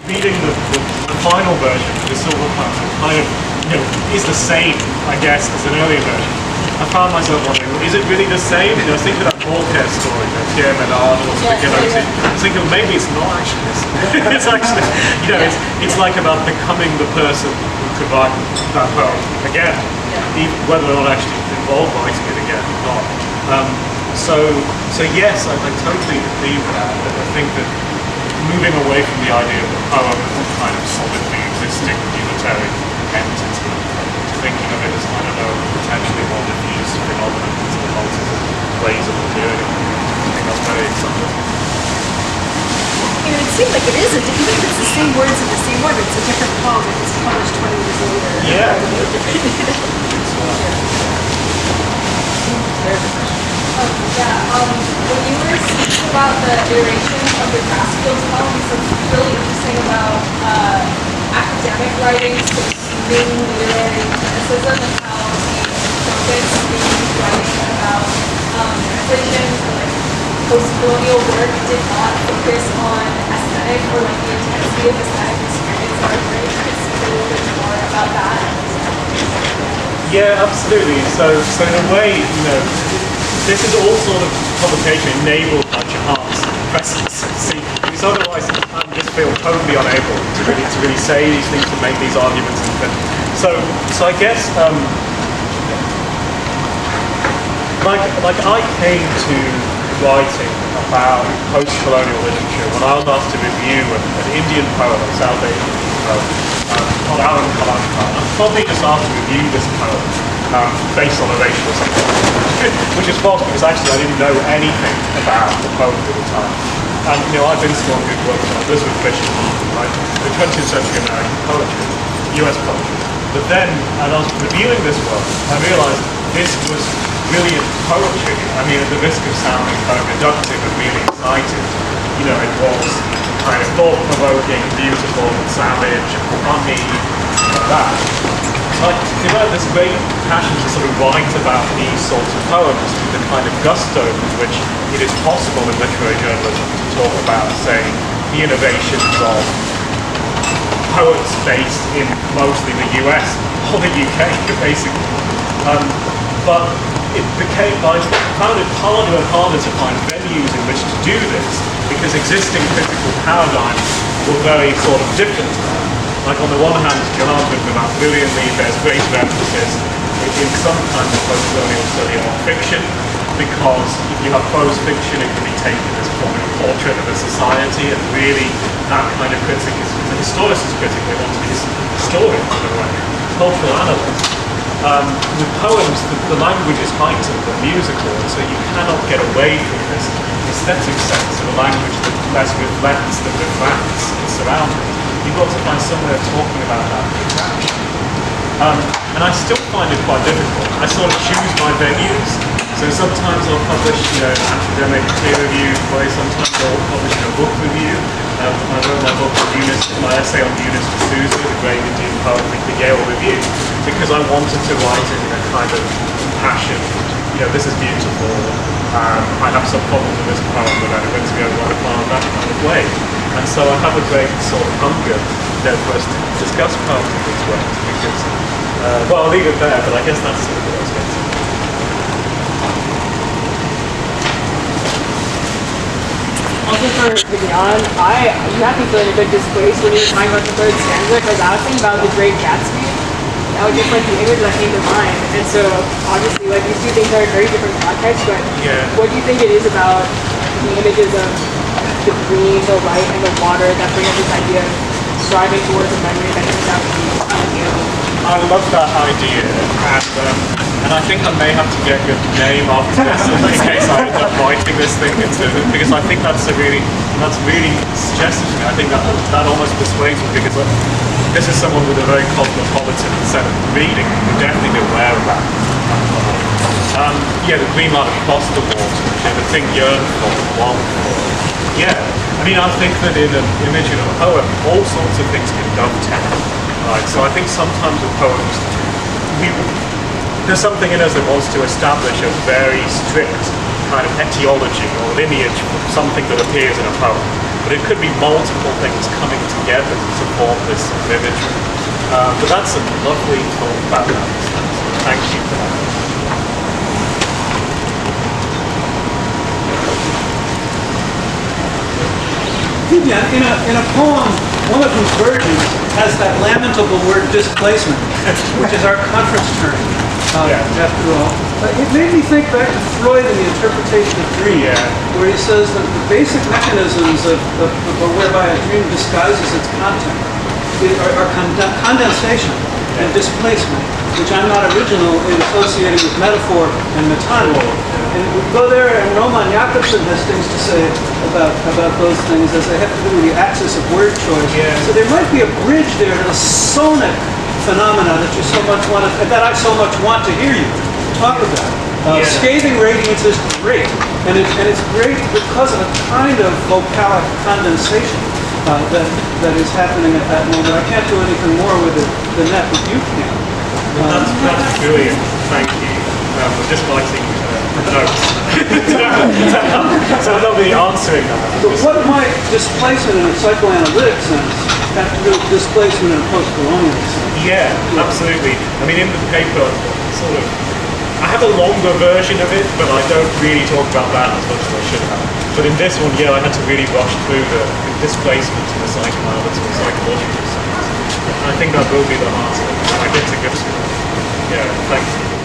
reading the final version, the Silver Planet, kind of, is the same, I guess, as an earlier version. I found myself wondering, is it really the same? I was thinking of that Borges story, that Pierre Menard or Spaghetti. I was thinking, well, maybe it's not actually this. It's actually, it's like about becoming the person who could write that poem again, even whether or not actually involved writing it again or not. So yes, I totally agree with that. I think that moving away from the idea of the poem as a kind of solidly existing unitary entity, thinking of it as, I don't know, potentially more diffuse phenomenon into the multiple ways of appearing. I think that's very exciting. It would seem like it is, even if it's the same words in the same order, it's a different poem if it's published 20 years later. Yeah. When you were speaking about the iteration of the Grassfields poem, you said something really interesting about academic writing pursuing literary criticism and how the focus in writing about translations or like post-colonial work did not focus on aesthetic or like the intensity of aesthetic experience. I was wondering if you could speak a little bit more about that. Yeah, absolutely. So in a way, this is all sort of publication enabled by Jahan's presidency. Because otherwise, I just feel totally unable to really say these things, to make these arguments. So I guess, like I came to writing about post-colonial literature when I was asked to review an Indian poem, a South Asian poem, called Alan Kalamkar. I'm probably just asked to review this poem based on a racial assumption, which is false because actually I didn't know anything about the poem at the time. And I've been to a good work on Elizabeth Bishop, right? The 20th century American poetry, US poetry. But then, as I was reviewing this work, I realized this was brilliant poetry. I mean, at the risk of sounding kind of reductive and really excited, it was kind of thought-provoking, beautiful, savage, funny, like that. So I developed this great passion to sort of write about these sorts of poems with the kind of gusto with which it is possible in literary journalism to talk about, say, the innovations of poets based in mostly the US or the UK, basically. But I found it harder and harder to find venues in which to do this because existing critical paradigms were very sort of different. Like on the one hand, Jahan's written about brilliantly, there's greater emphasis in some kinds of post-colonial study on fiction, because if you have prose fiction, it can be taken as a portrait of a society, and really that kind of critic is a historicist critic. They want to be historians in a way, cultural analysts. With poems, the language is heightened and musical, and so you cannot get away from this aesthetic sense of a language that less reflects than refracts its surroundings. You've got to find somewhere of talking about that interaction. And I still find it quite difficult. I sort of choose my venues. So sometimes I'll publish an academic peer review play, sometimes I'll publish a book review. I wrote my essay on Eunice D'Souza, the great Indian poet, with the Yale Review, because I wanted to write it in a kind of passion. This is beautiful. I have some problems with this poem, but I'm going to go rather far in that kind of way. And so I have a great sort of hunger there for us to discuss poems in these ways, because, I'll leave it there, but I guess that's sort of what I was going to say. Also for Vignan, you have me feeling a bit displaced when you were talking about the third stanza, because I was thinking about The Great Gatsby. That was just like the image that came to mind. And so obviously like these two things are in very different contexts, but what do you think it is about the images of the green, the light, and the water that bring up this idea of striving towards a memory that turns out to be unattainable? I love that idea, and I think I may have to get your name after this in case I end up writing this thing because I think that's really suggestive to me. I think that almost persuades me, because this is someone with a very cosmopolitan set of reading who would definitely be aware of that. The green light across the water, the thing yearned for, long for. Yeah, I mean, I think that in an image in a poem, all sorts of things can dovetail. Right, so I think sometimes with poems, there's something in us that wants to establish a very strict kind of etiology or lineage for something that appears in a poem. but it could be multiple things coming together to form this sort of imagery. But that's a lovely thought about that. Thank you for that. Yeah, in a poem, one of whose versions has that lamentable word displacement, which is our conference term, after all. It made me think back to Freud and the interpretation of dreams, where he says that the basic mechanisms of whereby a dream disguises its content are condensation and displacement, which I'm not original in associating with metaphor and metonymy. And we go there, and Roman Jakobson has things to say about those things as they have to do with the axis of word choice. So there might be a bridge there to the sonic phenomena that you so much want to, that I so much want to hear you talk about. Scathing radiance is great, and it's great because of a kind of vocalic condensation that is happening at that moment. I can't do anything more with it than that, but you can. That's brilliant. Thank you. We're just writing notes. So they'll be answering that. But what might displacement in a psychoanalytic sense have to do with displacement in a post-colonial sense? Yeah, absolutely. I mean, in the paper, sort of, I have a longer version of it, but I don't really talk about that as much as I should have. But in this one, I had to really rush through the displacement in the psychoanalytical, psychological sense. And I think that will be the heart of it. I get to go to it. Yeah, thank you.